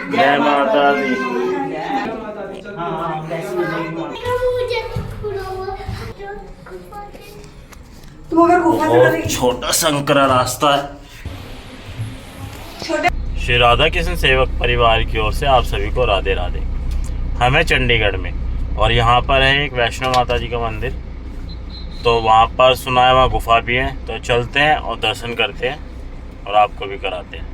जय माता दी। बहुत छोटा संकरा रास्ता है। श्री राधा कृष्ण सेवक परिवार की ओर से आप सभी को राधे राधे। हम हैं चंडीगढ़ में और यहाँ पर है एक वैष्णो माता जी का मंदिर। तो वहाँ पर सुना है वहाँ गुफा भी है, तो चलते हैं और दर्शन करते हैं और आपको भी कराते हैं।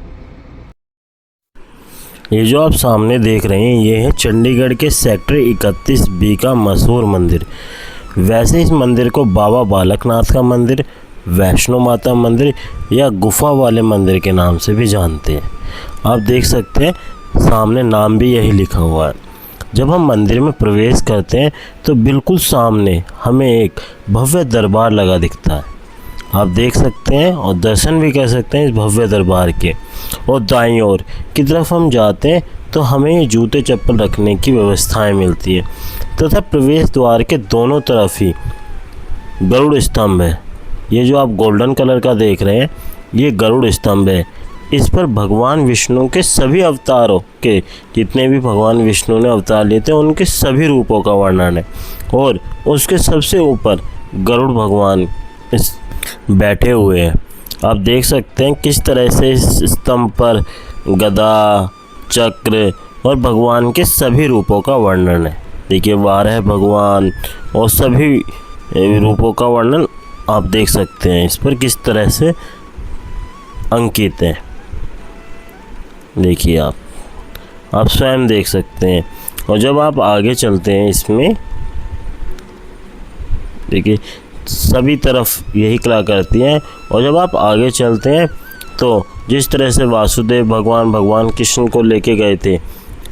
ये जो आप सामने देख रहे हैं ये है चंडीगढ़ के सेक्टर 31B का मशहूर मंदिर। वैसे इस मंदिर को बाबा बालकनाथ का मंदिर, वैष्णो माता मंदिर या गुफा वाले मंदिर के नाम से भी जानते हैं। आप देख सकते हैं सामने नाम भी यही लिखा हुआ है। जब हम मंदिर में प्रवेश करते हैं तो बिल्कुल सामने हमें एक भव्य दरबार लगा दिखता है। आप देख सकते हैं और दर्शन भी कर सकते हैं इस भव्य दरबार के। और दाईं ओर की तरफ हम जाते हैं तो हमें ये जूते चप्पल रखने की व्यवस्थाएं मिलती है तथा प्रवेश द्वार के दोनों तरफ ही गरुड़ स्तंभ है। ये जो आप गोल्डन कलर का देख रहे हैं ये गरुड़ स्तंभ है। इस पर भगवान विष्णु के सभी अवतारों के, जितने भी भगवान विष्णु ने अवतार लिए थे उनके सभी रूपों का वर्णन है। और उसके सबसे ऊपर गरुड़ भगवान इस बैठे हुए हैं। आप देख सकते हैं किस तरह से इस स्तंभ पर गदा, चक्र और भगवान के सभी रूपों का वर्णन है। देखिए 12 भगवान और सभी रूपों का वर्णन आप देख सकते हैं इस पर किस तरह से अंकित है। देखिए आप स्वयं देख सकते हैं। और जब आप आगे चलते हैं इसमें देखिए सभी तरफ यही कलाकृति हैं। और जब आप आगे चलते हैं तो जिस तरह से वासुदेव भगवान कृष्ण को लेके गए थे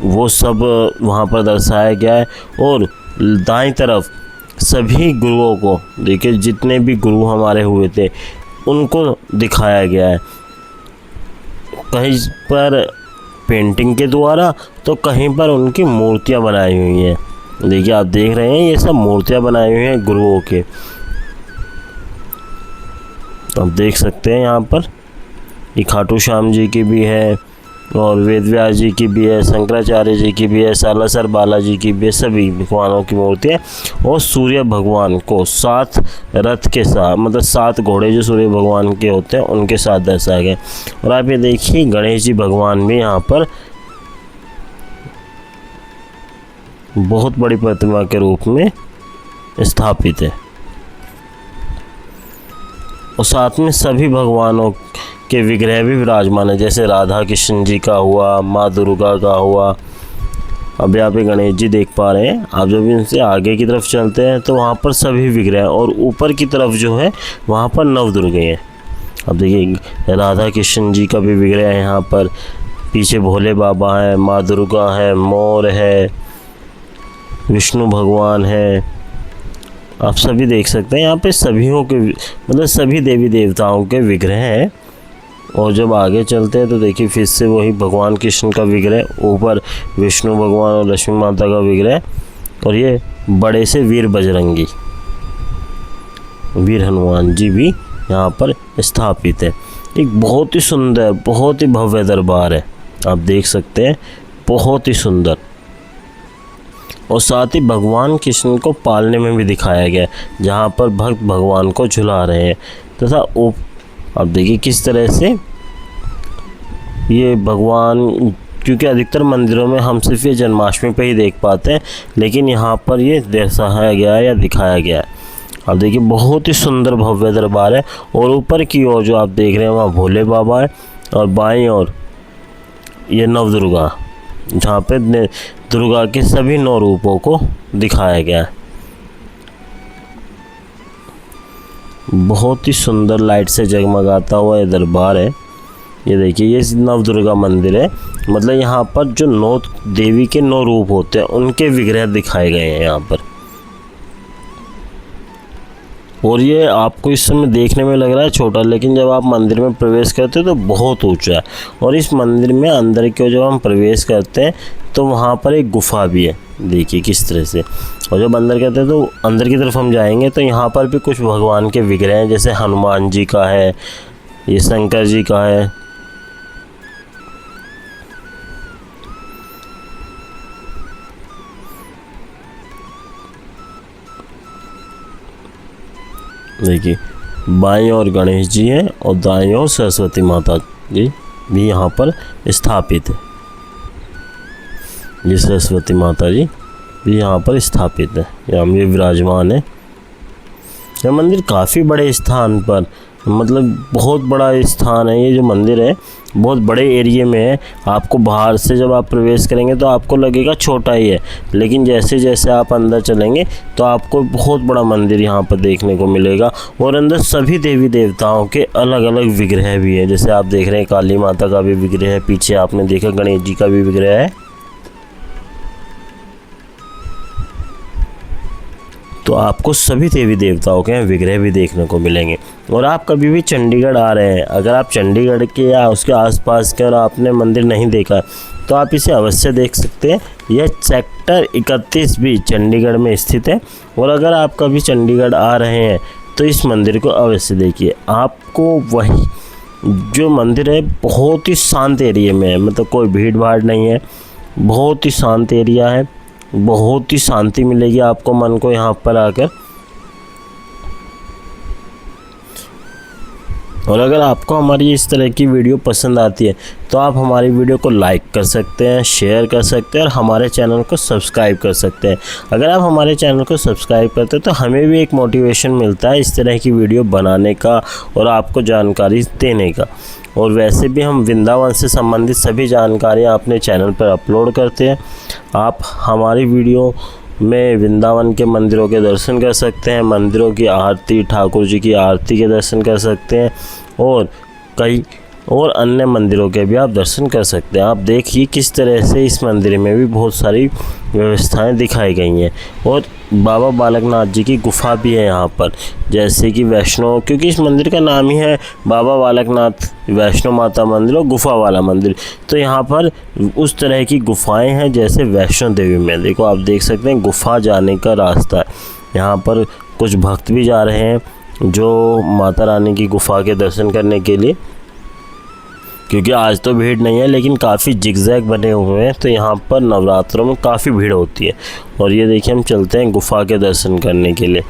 वो सब वहाँ पर दर्शाया गया है। और दाईं तरफ सभी गुरुओं को देखिए, जितने भी गुरु हमारे हुए थे उनको दिखाया गया है, कहीं पर पेंटिंग के द्वारा तो कहीं पर उनकी मूर्तियाँ बनाई हुई हैं। देखिए आप देख रहे हैं ये सब मूर्तियाँ बनाई हुई हैं गुरुओं के। आप देख सकते हैं यहाँ पर ये खाटू श्याम जी की भी है और वेद व्यास जी की भी है, शंकराचार्य जी की भी है, सालासर बालाजी की भी है, सभी भगवानों की मूर्ति है। और सूर्य भगवान को 7 रथ के साथ, मतलब 7 घोड़े जो सूर्य भगवान के होते हैं उनके साथ दर्शाया गया। और आप ये देखिए गणेश जी भगवान भी यहाँ पर बहुत बड़ी प्रतिमा के रूप में स्थापित है। और साथ में सभी भगवानों के विग्रह भी विराजमान है, जैसे राधा कृष्ण जी का हुआ, माँ दुर्गा का हुआ। अब यहाँ पे गणेश जी देख पा रहे हैं। आप जब इनसे आगे की तरफ चलते हैं तो वहाँ पर सभी विग्रह, और ऊपर की तरफ जो है वहाँ पर नवदुर्गे हैं। अब देखिए राधा कृष्ण जी का भी विग्रह है यहाँ पर, पीछे भोले बाबा है, माँ दुर्गा है, मोर है, विष्णु भगवान है। आप सभी देख सकते हैं यहाँ पे सभियों के, मतलब सभी देवी देवताओं के विग्रह हैं। और जब आगे चलते हैं तो देखिए फिर से वही भगवान कृष्ण का विग्रह, ऊपर विष्णु भगवान और लक्ष्मी माता का विग्रह, और ये बड़े से वीर बजरंगी, वीर हनुमान जी भी यहाँ पर स्थापित है। एक बहुत ही सुंदर, बहुत ही भव्य दरबार है। आप देख सकते हैं बहुत ही सुंदर। और साथ ही भगवान कृष्ण को पालने में भी दिखाया गया है, जहाँ पर भक्त भगवान को झुला रहे हैं तथा अब देखिए किस तरह से ये भगवान, क्योंकि अधिकतर मंदिरों में हम सिर्फ ये जन्माष्टमी पे ही देख पाते हैं, लेकिन यहाँ पर ये दर्शाया गया है या दिखाया गया है। अब देखिए बहुत ही सुंदर भव्य दरबार है। और ऊपर की ओर जो आप देख रहे हैं वहाँ भोले बाबा है, और बाईं ओर ये नवदुर्गा, जहाँ पे दुर्गा के सभी 9 रूपों को दिखाया गया है। बहुत ही सुंदर लाइट से जगमगाता हुआ ये दरबार है। ये देखिए ये नवदुर्गा मंदिर है, मतलब यहाँ पर जो 9 देवी के 9 रूप होते हैं उनके विग्रह दिखाए गए हैं यहाँ पर। और ये आपको इस समय देखने में लग रहा है छोटा, लेकिन जब आप मंदिर में प्रवेश करते हो तो बहुत ऊंचा है। और इस मंदिर में अंदर की जब हम प्रवेश करते हैं तो वहाँ पर एक गुफा भी है, देखिए किस तरह से। और जब अंदर करते हैं तो अंदर की तरफ हम जाएंगे तो यहाँ पर भी कुछ भगवान के विग्रह हैं, जैसे हनुमान जी का है, ये शंकर जी का है। देखिए बाईं ओर गणेश जी हैं और दाईं ओर सरस्वती माता जी भी यहाँ पर स्थापित है। ये सरस्वती माता जी भी यहाँ पर स्थापित है, यहाँ ये विराजमान है। यह मंदिर काफ़ी बड़े स्थान पर, मतलब बहुत बड़ा स्थान है। ये जो मंदिर है बहुत बड़े एरिया में है। आपको बाहर से जब आप प्रवेश करेंगे तो आपको लगेगा छोटा ही है, लेकिन जैसे जैसे आप अंदर चलेंगे तो आपको बहुत बड़ा मंदिर यहाँ पर देखने को मिलेगा। और अंदर सभी देवी देवताओं के अलग अलग विग्रह भी हैं। जैसे आप देख रहे हैं काली माता का भी विग्रह है, पीछे आपने देखा गणेश जी का भी विग्रह है। तो आपको सभी देवी देवताओं के विग्रह भी देखने को मिलेंगे। और आप कभी भी चंडीगढ़ आ रहे हैं, अगर आप चंडीगढ़ के या उसके आसपास के और आपने मंदिर नहीं देखा तो आप इसे अवश्य देख सकते हैं। यह सेक्टर 31 भी चंडीगढ़ में स्थित है। और अगर आप कभी चंडीगढ़ आ रहे हैं तो इस मंदिर को अवश्य देखिए। आपको वही जो मंदिर है बहुत ही शांत एरिया में है, मतलब कोई भीड़ भाड़ नहीं है, बहुत ही शांत एरिया है, बहुत ही शांति मिलेगी आपको मन को यहाँ पर आकर। और अगर आपको हमारी इस तरह की वीडियो पसंद आती है तो आप हमारी वीडियो को लाइक कर सकते हैं, शेयर कर सकते हैं और हमारे चैनल को सब्सक्राइब कर सकते हैं। अगर आप हमारे चैनल को सब्सक्राइब करते हैं तो हमें भी एक मोटिवेशन मिलता है इस तरह की वीडियो बनाने का और आपको जानकारी देने का। और वैसे भी हम वृंदावन से संबंधित सभी जानकारियाँ अपने चैनल पर अपलोड करते हैं। आप हमारी वीडियो में वृंदावन के मंदिरों के दर्शन कर सकते हैं, मंदिरों की आरती, ठाकुर जी की आरती के दर्शन कर सकते हैं और कई और अन्य मंदिरों के भी आप दर्शन कर सकते हैं। आप देखिए किस तरह से इस मंदिर में भी बहुत सारी व्यवस्थाएं दिखाई गई हैं। और बाबा बालकनाथ जी की गुफा भी है यहाँ पर, जैसे कि वैष्णो, क्योंकि इस मंदिर का नाम ही है बाबा बालकनाथ वैष्णो माता मंदिर और गुफा वाला मंदिर। तो यहाँ पर उस तरह की गुफाएं हैं जैसे वैष्णो देवी में। देखो आप देख सकते हैं गुफा जाने का रास्ता है। यहाँ पर कुछ भक्त भी जा रहे हैं जो माता रानी की गुफा के दर्शन करने के लिए, क्योंकि आज तो भीड़ नहीं है लेकिन काफ़ी जिगजैग बने हुए हैं। तो यहाँ पर नवरात्रों में काफ़ी भीड़ होती है। और ये देखिए हम चलते हैं गुफा के दर्शन करने के लिए।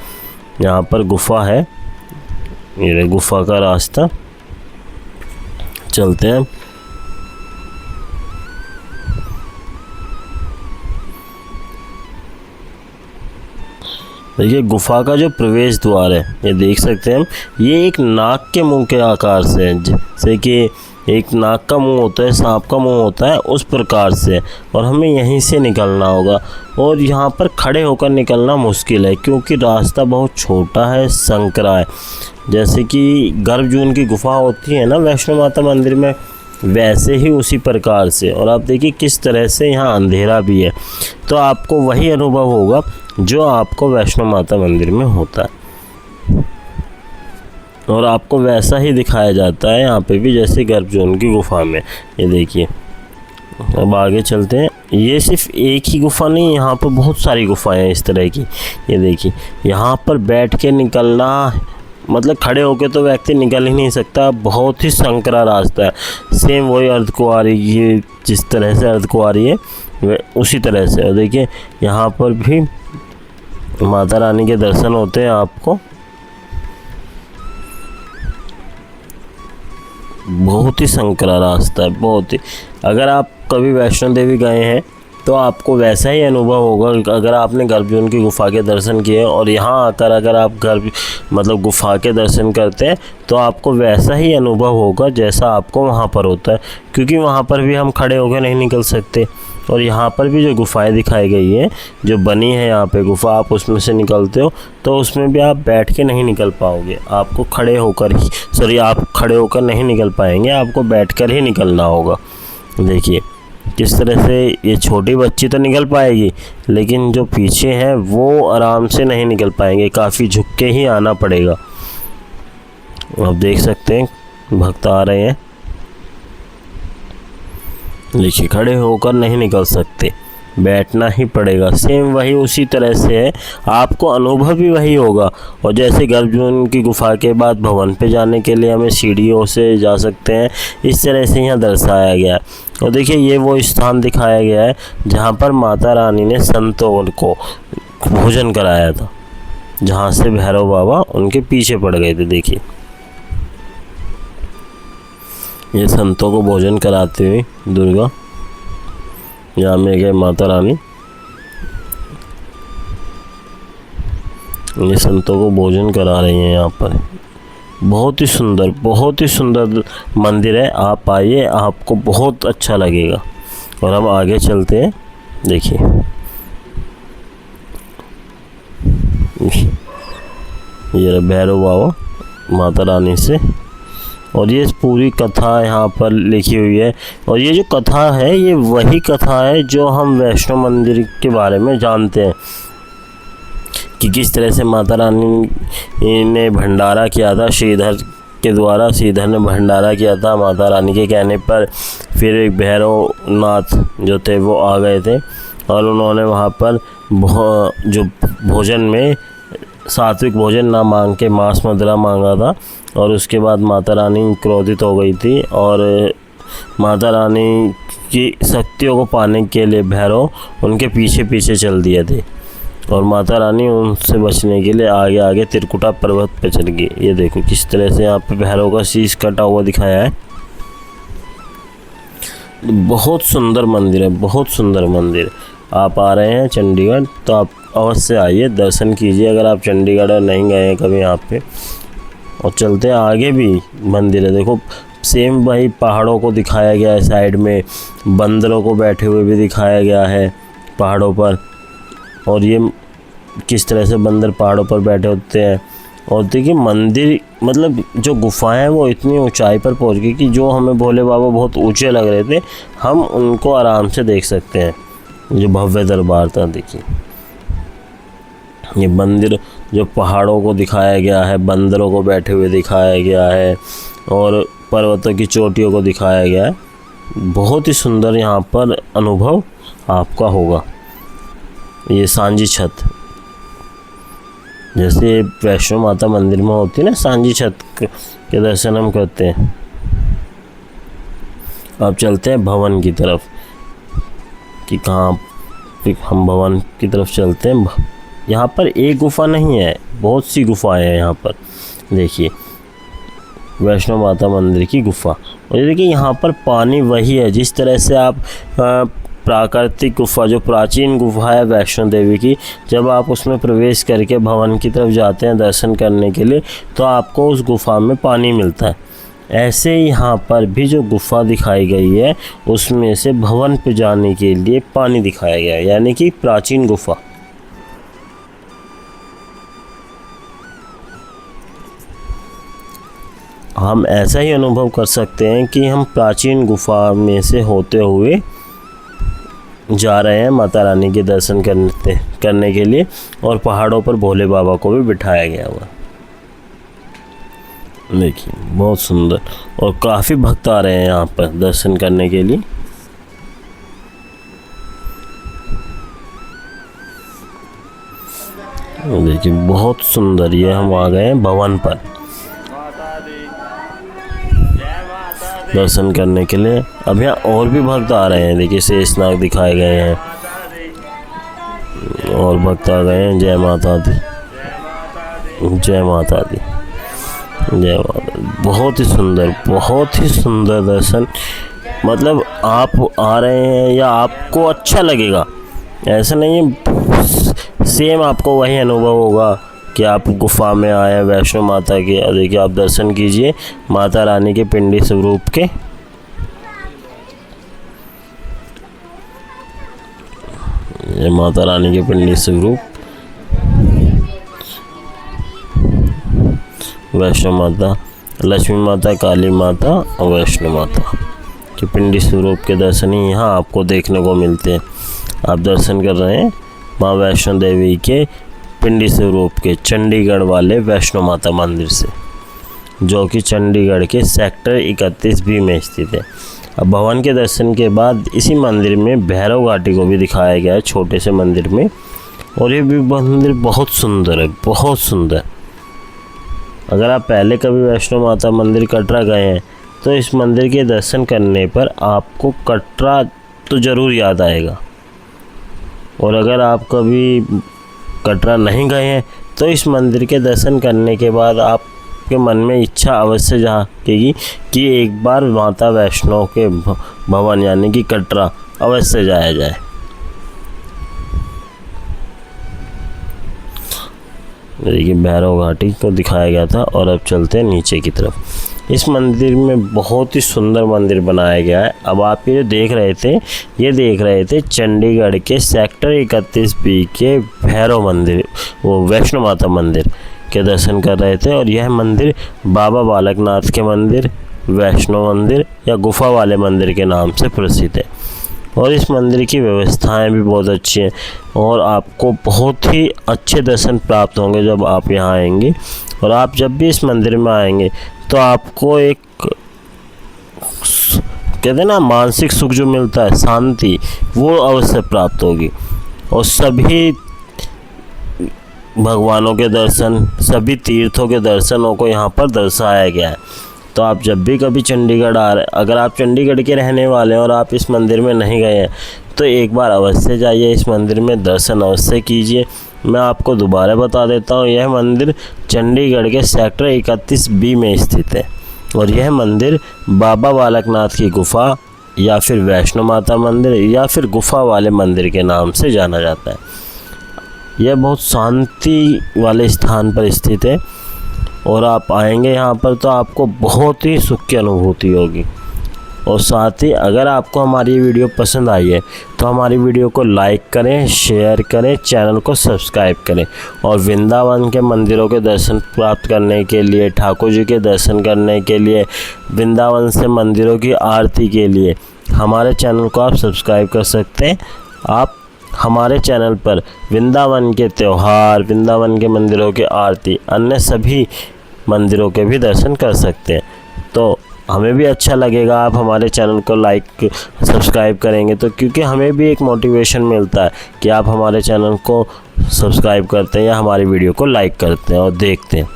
यहाँ पर गुफा है, ये गुफा का रास्ता, चलते हैं। देखिए गुफा का जो प्रवेश द्वार है ये देख सकते हैं हम, ये एक नाक के मुंह के आकार से है, जैसे कि एक नाक का मुंह होता है, सांप का मुंह होता है, उस प्रकार से। और हमें यहीं से निकलना होगा। और यहाँ पर खड़े होकर निकलना मुश्किल है क्योंकि रास्ता बहुत छोटा है, संकरा है। जैसे कि गर्भजून की गुफा होती है ना वैष्णो माता मंदिर में, वैसे ही उसी प्रकार से। और आप देखिए किस तरह से यहाँ अंधेरा भी है। तो आपको वही अनुभव होगा जो आपको वैष्णो माता मंदिर में होता है और आपको वैसा ही दिखाया जाता है यहाँ पे भी जैसे गर्भजून की गुफा में। ये देखिए अब आगे चलते हैं। ये सिर्फ एक ही गुफा नहीं, यहाँ पर बहुत सारी गुफाएं हैं इस तरह की। ये देखिए यहाँ पर बैठ के निकलना, मतलब खड़े होके तो व्यक्ति निकल ही नहीं सकता, बहुत ही संकरा रास्ता है। सेम वही अर्धकुंवारी, ये जिस तरह से अर्धकुंवारी है उसी तरह से। और देखिए यहाँ पर भी माता रानी के दर्शन होते हैं आपको। बहुत ही संकरा रास्ता है, बहुत ही। अगर आप कभी वैष्णो देवी गए हैं तो आपको वैसा ही अनुभव होगा। अगर आपने गर्भजून की गुफा के दर्शन किए और यहाँ आकर अगर आप मतलब गुफा के दर्शन करते हैं तो आपको वैसा ही अनुभव होगा जैसा आपको वहाँ पर होता है, क्योंकि वहाँ पर भी हम खड़े होकर नहीं निकल सकते। और यहाँ पर भी जो गुफाएं दिखाई गई हैं, जो बनी है यहाँ पे गुफा, आप उसमें से निकलते हो तो उसमें भी आप बैठ के नहीं निकल पाओगे, आपको खड़े होकर ही आप खड़े होकर नहीं निकल पाएंगे, आपको बैठकर ही निकलना होगा। देखिए किस तरह से ये छोटी बच्ची तो निकल पाएगी लेकिन जो पीछे हैं वो आराम से नहीं निकल पाएंगे, काफ़ी झुक के ही आना पड़ेगा। आप देख सकते हैं भक्त आ रहे हैं। देखिए खड़े होकर नहीं निकल सकते, बैठना ही पड़ेगा। सेम वही उसी तरह से है, आपको अनुभव भी वही होगा। और जैसे गर्भजून की गुफा के बाद भवन पे जाने के लिए हमें सीढ़ियों से जा सकते हैं, इस तरह से यहाँ दर्शाया गया है। और देखिए ये वो स्थान दिखाया गया है जहाँ पर माता रानी ने संतों को भोजन कराया था। जहाँ से भैरव बाबा उनके पीछे पड़ गए थे। देखिए ये संतों को भोजन कराते हुए दुर्गा, यहाँ में गए माता रानी, ये संतों को भोजन करा रही हैं यहाँ पर। बहुत ही सुंदर मंदिर है। आप आइए, आपको बहुत अच्छा लगेगा। और हम आगे चलते हैं। देखिए ये भैरव बाबा माता रानी से, और ये पूरी कथा यहाँ पर लिखी हुई है। और ये जो कथा है ये वही कथा है जो हम वैष्णो मंदिर के बारे में जानते हैं कि किस तरह से माता रानी ने भंडारा किया था श्रीधर के द्वारा। श्रीधर ने भंडारा किया था माता रानी के कहने पर। फिर एक भैरवनाथ जो थे वो आ गए थे और उन्होंने वहाँ पर जो भोजन में सात्विक भोजन ना मांग के मांस मदिरा मांगा था। और उसके बाद माता रानी क्रोधित हो गई थी और माता रानी की शक्तियों को पाने के लिए भैरव उनके पीछे पीछे चल दिए थे। और माता रानी उनसे बचने के लिए आगे आगे त्रिकुटा पर्वत पर चल गई। ये देखो किस तरह से यहाँ पे भैरव का शीश कटा हुआ दिखाया है। बहुत सुंदर मंदिर है, बहुत सुंदर मंदिर। आप आ रहे हैं चंडीगढ़ तो आप अवश्य आइए, दर्शन कीजिए अगर आप चंडीगढ़ और नहीं गए हैं कभी यहाँ पे। और चलते हैं आगे भी मंदिर है। देखो सेम वही पहाड़ों को दिखाया गया है, साइड में बंदरों को बैठे हुए भी दिखाया गया है पहाड़ों पर। और ये किस तरह से बंदर पहाड़ों पर बैठे होते हैं। और देखिए मंदिर मतलब जो गुफाएं हैं वो इतनी ऊंचाई पर पहुंच गई कि जो हमें भोले बाबा बहुत ऊंचे लग रहे थे हम उनको आराम से देख सकते हैं। जो भव्य दरबार था, देखिए ये मंदिर जो पहाड़ों को दिखाया गया है, बंदरों को बैठे हुए दिखाया गया है और पर्वतों की चोटियों को दिखाया गया है। बहुत ही सुंदर यहाँ पर अनुभव आपका होगा। ये सांझी छत, जैसे वैष्णो माता मंदिर में होती है ना सांझी छत के दर्शन हम करते हैं। अब चलते हैं भवन की तरफ कि कहाँ हम भवन की तरफ चलते हैं। यहाँ पर एक गुफा नहीं है, बहुत सी गुफाएं हैं यहाँ पर। देखिए वैष्णो माता मंदिर की गुफा। और ये देखिए यहाँ पर पानी वही है जिस तरह से आप प्राकृतिक गुफा, जो प्राचीन गुफा है वैष्णो देवी की, जब आप उसमें प्रवेश करके भवन की तरफ जाते हैं दर्शन करने के लिए तो आपको उस गुफा में पानी मिलता है। ऐसे ही यहाँ पर भी जो गुफा दिखाई गई है उसमें से भवन पे जाने के लिए पानी दिखाया गया है, यानी कि प्राचीन गुफा। हम ऐसा ही अनुभव कर सकते हैं कि हम प्राचीन गुफा में से होते हुए जा रहे हैं माता रानी के दर्शन करने के लिए। और पहाड़ों पर भोले बाबा को भी बिठाया गया हुआ। देखिए बहुत सुंदर, और काफ़ी भक्त आ रहे हैं यहाँ पर दर्शन करने के लिए। देखिए बहुत सुंदर, ये हम आ गए हैं भवन पर दर्शन करने के लिए। अब यहाँ और भी भक्त आ रहे हैं। देखिए शेषनाग दिखाए गए हैं और भक्त आ गए हैं। जय माता दी, जय माता दी, जय माता। बहुत ही सुंदर, बहुत ही सुंदर दर्शन। मतलब आप आ रहे हैं या आपको अच्छा लगेगा, ऐसा नहीं है, सेम आपको वही अनुभव होगा कि आप गुफा में आए वैष्णो माता के। देखिए आप दर्शन कीजिए माता रानी के पिंडी स्वरूप के। ये माता रानी के पिंडी स्वरूप वैष्णो माता, लक्ष्मी माता, काली माता और वैष्णो माता के पिंडी स्वरूप के दर्शन ही यहाँ आपको देखने को मिलते हैं। आप दर्शन कर रहे हैं माँ वैष्णो देवी के पिंडी स्वरूप के चंडीगढ़ वाले वैष्णो माता मंदिर से, जो कि चंडीगढ़ के सेक्टर 31B में स्थित है। अब भवन के दर्शन के बाद इसी मंदिर में भैरव घाटी को भी दिखाया गया है, छोटे से मंदिर में। और ये भी मंदिर बहुत सुंदर है, बहुत सुंदर। अगर आप पहले कभी वैष्णो माता मंदिर कटरा गए हैं तो इस मंदिर के दर्शन करने पर आपको कटरा तो ज़रूर याद आएगा। और अगर आप कभी कटरा नहीं गए हैं तो इस मंदिर के दर्शन करने के बाद आपके मन में इच्छा अवश्य जागेगी कि एक बार माता वैष्णो के भवन यानी कि कटरा अवश्य जाया जाए। देखिए भैरव घाटी को दिखाया गया था और अब चलते हैं नीचे की तरफ। इस मंदिर में बहुत ही सुंदर मंदिर बनाया गया है। अब आप ये देख रहे थे चंडीगढ़ के सेक्टर 31B के भैरव मंदिर, वो वैष्णो माता मंदिर के दर्शन कर रहे थे। और यह मंदिर बाबा बालकनाथ के मंदिर, वैष्णो मंदिर या गुफा वाले मंदिर के नाम से प्रसिद्ध है। और इस मंदिर की व्यवस्थाएं भी बहुत अच्छी हैं और आपको बहुत ही अच्छे दर्शन प्राप्त होंगे जब आप यहाँ आएंगे। और आप जब भी इस मंदिर में आएंगे तो आपको एक कहते हैं ना मानसिक सुख जो मिलता है, शांति, वो अवश्य प्राप्त होगी। और सभी भगवानों के दर्शन, सभी तीर्थों के दर्शनों को यहाँ पर दर्शाया गया है। तो आप जब भी कभी चंडीगढ़ आ रहे, अगर आप चंडीगढ़ के रहने वाले हैं और आप इस मंदिर में नहीं गए हैं तो एक बार अवश्य जाइए, इस मंदिर में दर्शन अवश्य कीजिए। मैं आपको दोबारा बता देता हूँ, यह मंदिर चंडीगढ़ के सेक्टर 31B में स्थित है। और यह मंदिर बाबा बालकनाथ की गुफा या फिर वैष्णो माता मंदिर या फिर गुफा वाले मंदिर के नाम से जाना जाता है। यह बहुत शांति वाले स्थान पर स्थित है और आप आएंगे यहाँ पर तो आपको बहुत ही सुख की अनुभूति होगी। और साथ ही अगर आपको हमारी वीडियो पसंद आई है तो हमारी वीडियो को लाइक करें, शेयर करें, चैनल को सब्सक्राइब करें। और वृंदावन के मंदिरों के दर्शन प्राप्त करने के लिए, ठाकुर जी के दर्शन करने के लिए, वृंदावन से मंदिरों की आरती के लिए हमारे चैनल को आप सब्सक्राइब कर सकते हैं। आप हमारे चैनल पर वृंदावन के त्यौहार, वृंदावन के मंदिरों की आरती, अन्य सभी मंदिरों के भी दर्शन कर सकते हैं। तो हमें भी अच्छा लगेगा आप हमारे चैनल को लाइक सब्सक्राइब करेंगे तो, क्योंकि हमें भी एक मोटिवेशन मिलता है कि आप हमारे चैनल को सब्सक्राइब करते हैं या हमारी वीडियो को लाइक करते हैं और देखते हैं।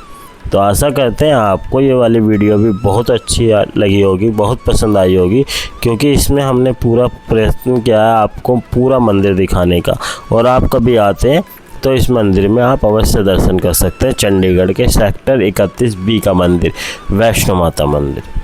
तो आशा करते हैं आपको ये वाली वीडियो भी बहुत अच्छी लगी होगी, बहुत पसंद आई होगी, क्योंकि इसमें हमने पूरा प्रयत्न किया है आपको पूरा मंदिर दिखाने का। और आप कभी आते हैं तो इस मंदिर में आप अवश्य दर्शन कर सकते हैं, चंडीगढ़ के सेक्टर 31B का मंदिर, वैष्णो माता मंदिर।